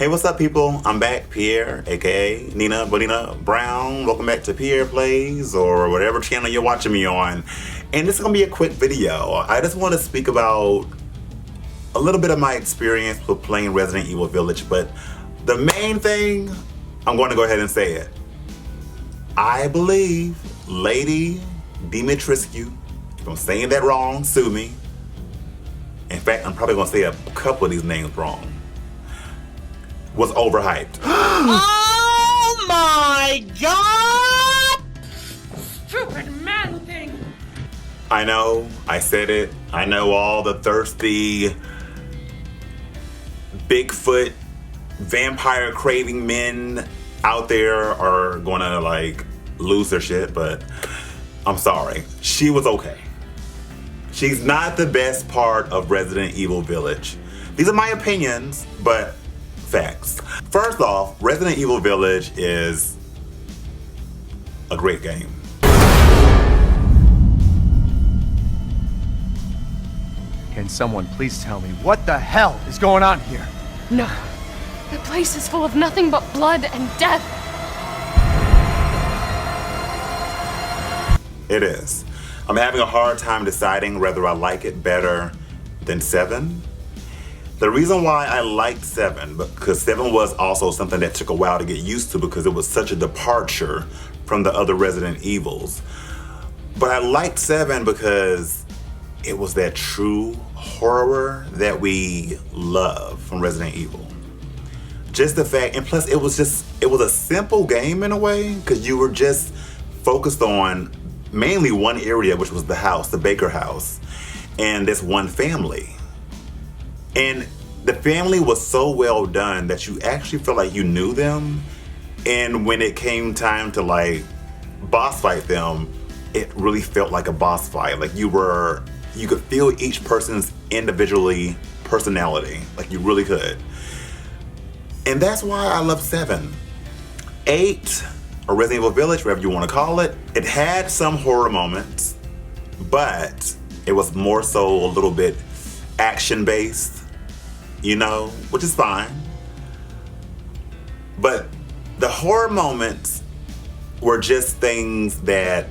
Hey, what's up, people? I'm back, Pierre, aka Nina Bonina Brown. Welcome back to Pierre Plays, or whatever channel you're watching me on. And this is gonna be a quick video. I just want to speak about a little bit of my experience with playing Resident Evil Village, but the main thing, I'm going to go ahead and say it. I believe Lady Dimitrescu, if I'm saying that wrong, sue me. In fact, I'm probably gonna say a couple of these names wrong. Was overhyped. Oh my god! Stupid man thing. I know, I said it. I know all the thirsty Bigfoot vampire craving men out there are gonna like lose their shit, but I'm sorry. She was okay. She's not the best part of Resident Evil Village. These are my opinions, but facts. First off, Resident Evil Village is a great game. Can someone please tell me what the hell is going on here? No. The place is full of nothing but blood and death. It is. I'm having a hard time deciding whether I like it better than 7. The reason why I liked 7, because 7 was also something that took a while to get used to because it was such a departure from the other Resident Evils. But I liked 7 because it was that true horror that we love from Resident Evil. Just the fact, and plus it was a simple game in a way, because you were just focused on mainly one area, which was the house, the Baker house, and this one family. And the family was so well done that you actually felt like you knew them. And when it came time to like boss fight them, it really felt like a boss fight. Like you could feel each person's individually personality. Like you really could. And that's why I love 7. 8, or Resident Evil Village, whatever you want to call it, it had some horror moments, but it was more so a little bit action-based, you know, which is fine. But the horror moments were just things that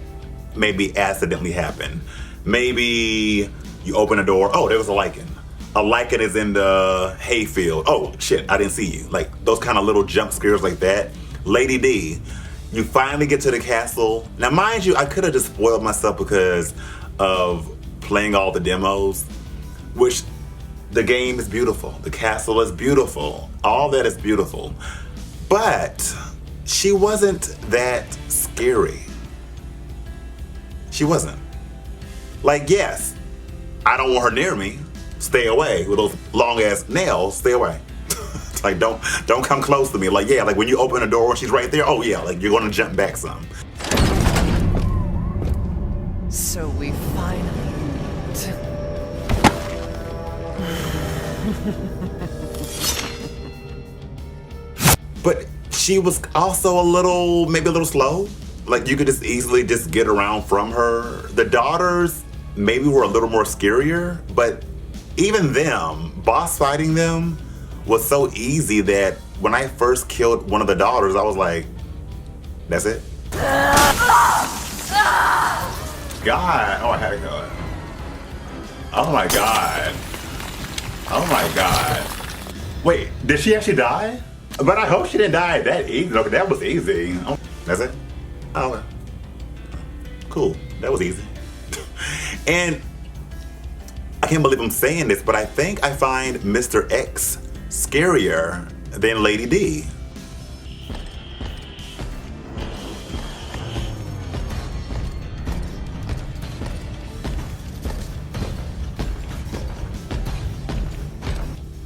maybe accidentally happened. Maybe you open a door, oh, there was a lichen. A lichen is in the hayfield. Oh, shit, I didn't see you. Like those kind of little jump scares like that. Lady D, you finally get to the castle. Now, mind you, I could have just spoiled myself because of playing all the demos, which the game is beautiful. The castle is beautiful. All that is beautiful. But she wasn't that scary. She wasn't. Like, yes, I don't want her near me. Stay away with those long ass nails. Stay away. Like, don't come close to me. Like, yeah, like when you open a door and she's right there, oh yeah, like you're gonna jump back some. So we finally meet. But she was also maybe a little slow. Like you could just easily just get around from her. The daughters maybe were a little more scarier, but even them, boss fighting them was so easy that when I first killed one of the daughters, I was like, that's it? God, oh, I had to go. Oh my God. Oh my God. Wait, did she actually die? But I hope she didn't die that easy. Okay, that was easy. Oh, that's it? Oh, well. Cool, that was easy. And I can't believe I'm saying this, but I think I find Mr. X scarier than Lady D.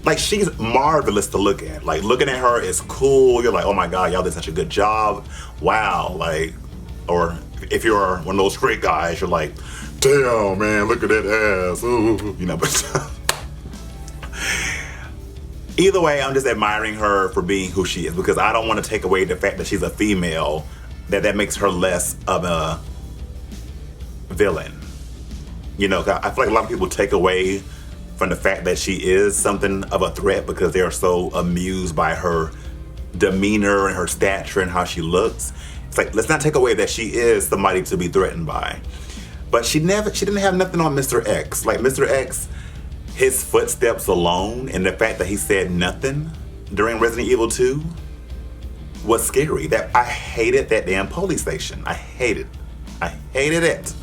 Like, she's marvelous to look at. Like, looking at her is cool. You're like, oh my God, y'all did such a good job. Wow, like, or if you're one of those straight guys, you're like, damn, man, look at that ass. Ooh. You know, but either way, I'm just admiring her for being who she is, because I don't want to take away the fact that she's a female, that makes her less of a villain. You know, I feel like a lot of people take away from the fact that she is something of a threat because they're so amused by her demeanor and her stature and how she looks. It's like, let's not take away that she is somebody to be threatened by. But she didn't have nothing on Mr. X. Like Mr. X, his footsteps alone and the fact that he said nothing during Resident Evil 2 was scary. That I hated that damn police station. I hated it.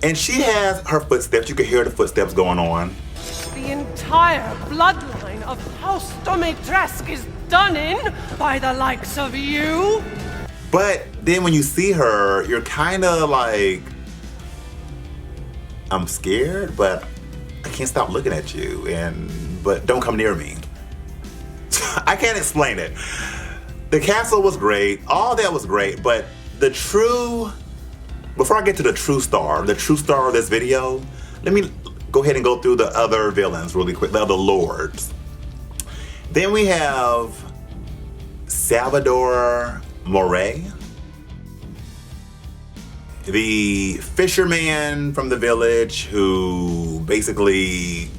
And she has her footsteps. You could hear the footsteps going on. The entire bloodline of House Dimitrescu is done in by the likes of you. But then when you see her, you're kind of like, I'm scared, but I can't stop looking at you. But don't come near me. I can't explain it. The castle was great. All that was great. But before I get to the true star of this video, let me go ahead and go through the other villains really quick, the other lords. Then we have Salvador Moray, the fisherman from the village who basically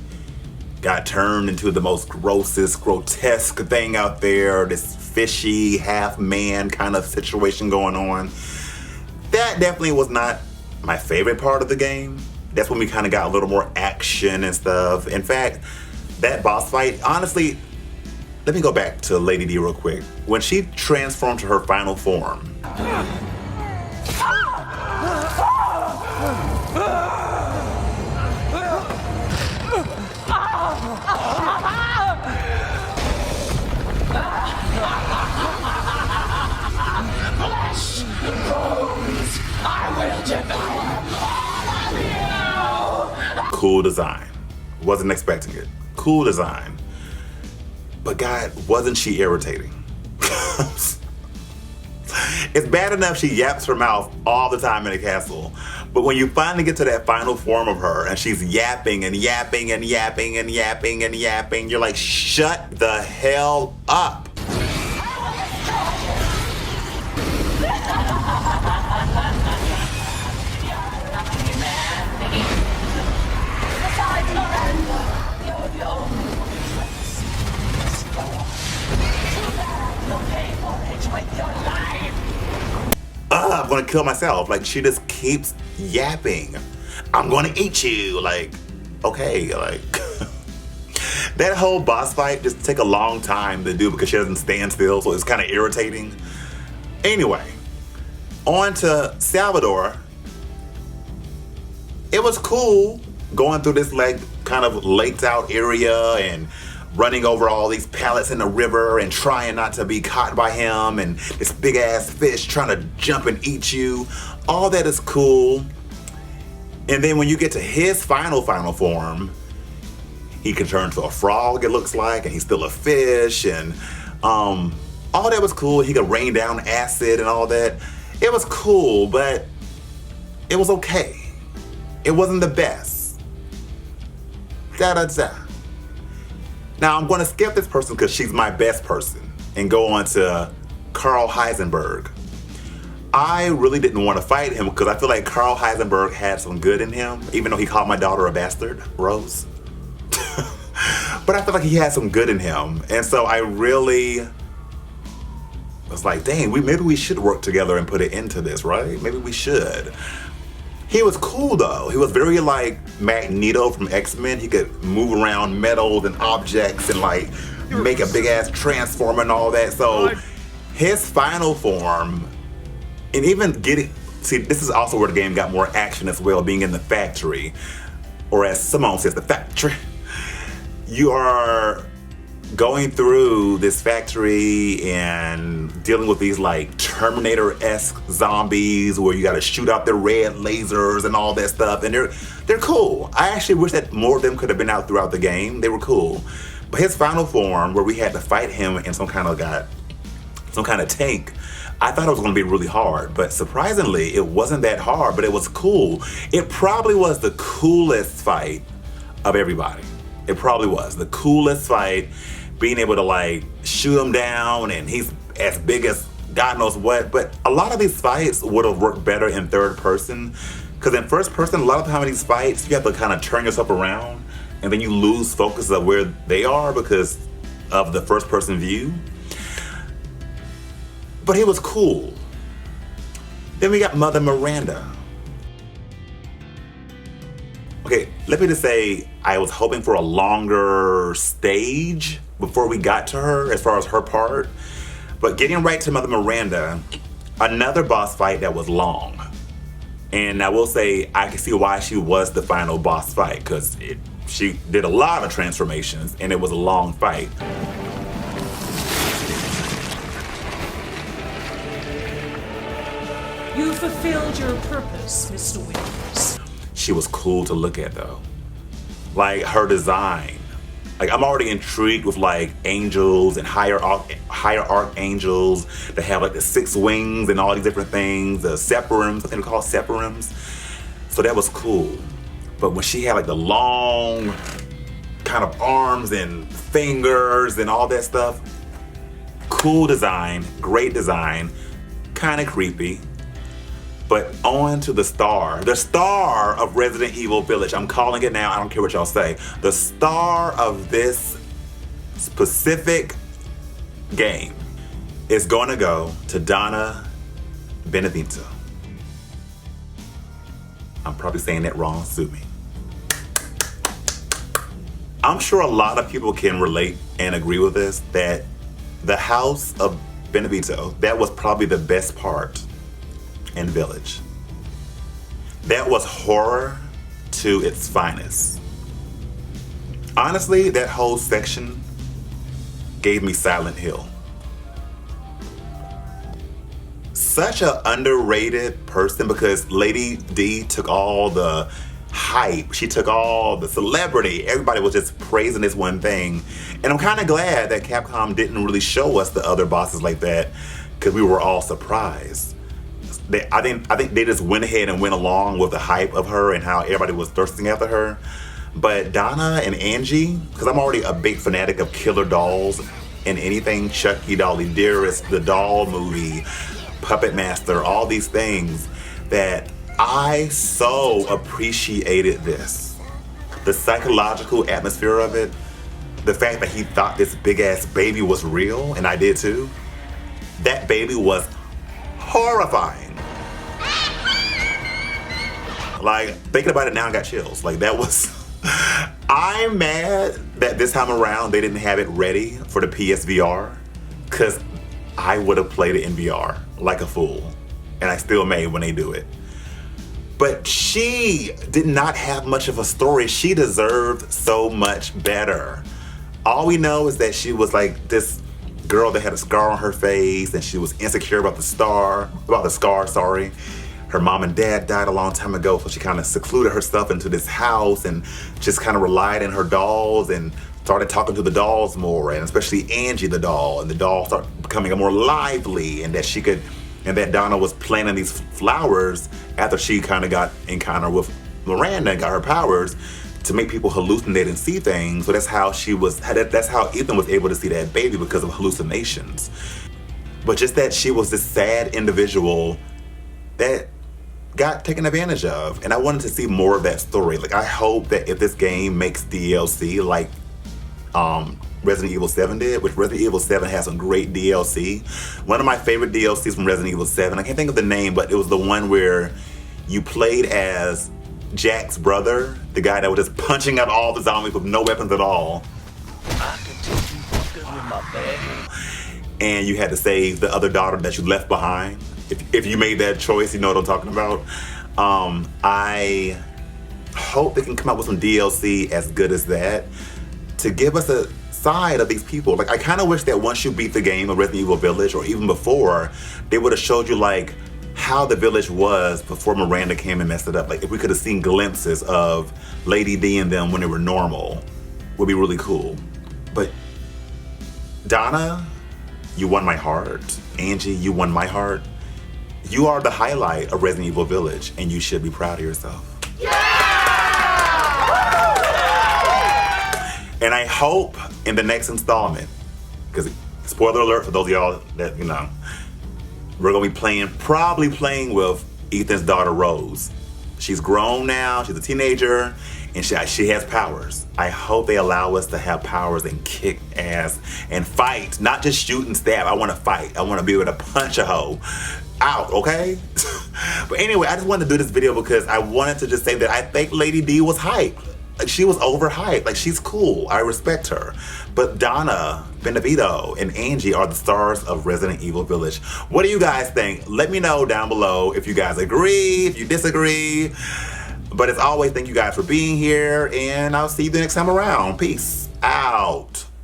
got turned into the most grossest, grotesque thing out there, this fishy, half-man kind of situation going on. That definitely was not my favorite part of the game. That's when we kind of got a little more action and stuff. In fact, that boss fight, honestly, let me go back to Lady D real quick. When she transformed to her final form, cool design. Wasn't expecting it. Cool design. But God, wasn't she irritating? It's bad enough she yaps her mouth all the time in the castle. But when you finally get to that final form of her and she's yapping and yapping and yapping and yapping and yapping, you're like, shut the hell up. I'm gonna kill myself. Like, she just keeps yapping. I'm gonna eat you. Like, okay, like that whole boss fight just take a long time to do because she doesn't stand still, so it's kind of irritating. Anyway, on to Salvador. It was cool going through this like kind of laked out area and running over all these pallets in the river and trying not to be caught by him and this big ass fish trying to jump and eat you. All that is cool. And then when you get to his final form, he can turn to a frog, it looks like, and he's still a fish, and all that was cool. He could rain down acid and all that. It was cool, but it was okay. It wasn't the best. Da-da-da. Now, I'm going to skip this person because she's my best person and go on to Carl Heisenberg. I really didn't want to fight him because I feel like Carl Heisenberg had some good in him, even though he called my daughter a bastard, Rose. But I feel like he had some good in him. And so I really was like, dang, maybe we should work together and put it into this, right? Maybe we should. He was cool though. He was very like Magneto from X-Men. He could move around metals and objects and like make a big ass transformer and all that. So his final form, and even see, this is also where the game got more action as well, being in the factory. Or as Simone says, the factory. You are going through this factory and dealing with these like Terminator-esque zombies where you gotta shoot out their red lasers and all that stuff, and they're cool. I actually wish that more of them could have been out throughout the game. They were cool. But his final form, where we had to fight him in some kind of tank, I thought it was gonna be really hard, but surprisingly, it wasn't that hard, but it was cool. It probably was the coolest fight of everybody. It probably was the coolest fight, being able to like shoot him down and he's as big as God knows what. But a lot of these fights would have worked better in third person, because in first person, a lot of time in these fights, you have to kind of turn yourself around and then you lose focus of where they are because of the first person view. But it was cool. Then we got Mother Miranda. Okay, let me just say, I was hoping for a longer stage before we got to her as far as her part. But getting right to Mother Miranda, another boss fight that was long. And I will say, I can see why she was the final boss fight, because she did a lot of transformations and it was a long fight. You fulfilled your purpose, Mr. Williams. She was cool to look at though. Like her design. Like I'm already intrigued with like angels and higher archangels that have like the 6 wings and all these different things, the sepirums, I think they're called sepirums. So that was cool. But when she had like the long kind of arms and fingers and all that stuff, cool design, great design, kind of creepy. But on to the star of Resident Evil Village. I'm calling it now, I don't care what y'all say. The star of this specific game is gonna go to Donna Benedetto. I'm probably saying that wrong, sue me. I'm sure a lot of people can relate and agree with this, that the house of Benedetto, that was probably the best part in Village. That was horror to its finest. Honestly, that whole section gave me Silent Hill. Such an underrated person because Lady D took all the hype, she took all the celebrity, everybody was just praising this one thing. And I'm kind of glad that Capcom didn't really show us the other bosses like that because we were all surprised. I think they just went ahead and went along with the hype of her and how everybody was thirsting after her. But Donna and Angie, because I'm already a big fanatic of killer dolls and anything Chucky, Dolly Dearest, the doll movie, Puppet Master, all these things, that I so appreciated this. The psychological atmosphere of it, the fact that he thought this big ass baby was real, and I did too. That baby was horrifying. Like, thinking about it now, I got chills. Like, that was... I'm mad that this time around they didn't have it ready for the PSVR, because I would have played it in VR like a fool. And I still may when they do it. But she did not have much of a story. She deserved so much better. All we know is that she was like this girl that had a scar on her face and she was insecure about the scar, Her mom and dad died a long time ago, so she kind of secluded herself into this house and just kind of relied on her dolls and started talking to the dolls more, and especially Angie the doll, and the doll started becoming more lively, and that Donna was planting these flowers after she kind of got encounter with Miranda and got her powers to make people hallucinate and see things. So that's how Ethan was able to see that baby, because of hallucinations. But just that she was this sad individual that got taken advantage of. And I wanted to see more of that story. Like, I hope that if this game makes DLC like Resident Evil 7 did, which Resident Evil 7 has some great DLC. One of my favorite DLCs from Resident Evil 7, I can't think of the name, but it was the one where you played as Jack's brother, the guy that was just punching out all the zombies with no weapons at all. I can take you fucking with my bag. And you had to save the other daughter that you left behind. If you made that choice, you know what I'm talking about. I hope they can come up with some DLC as good as that to give us a side of these people. Like, I kind of wish that once you beat the game of Resident Evil Village, or even before, they would have showed you like how the village was before Miranda came and messed it up. Like, if we could have seen glimpses of Lady D and them when they were normal, would be really cool. But Donna, you won my heart. Angie, you won my heart. You are the highlight of Resident Evil Village, and you should be proud of yourself. And I hope in the next installment, because spoiler alert for those of y'all that, you know, we're gonna be probably playing with Ethan's daughter, Rose. She's grown now, she's a teenager, and she has powers. I hope they allow us to have powers and kick ass and fight, not just shoot and stab. I want to fight. I want to be able to punch a hoe out, okay? But anyway, I just wanted to do this video because I wanted to just say that I think Lady D was hyped. Like, she was overhyped. Like, she's cool. I respect her. But Donna, Benevito, and Angie are the stars of Resident Evil Village. What do you guys think? Let me know down below if you guys agree, if you disagree. But as always, thank you guys for being here, and I'll see you the next time around. Peace out.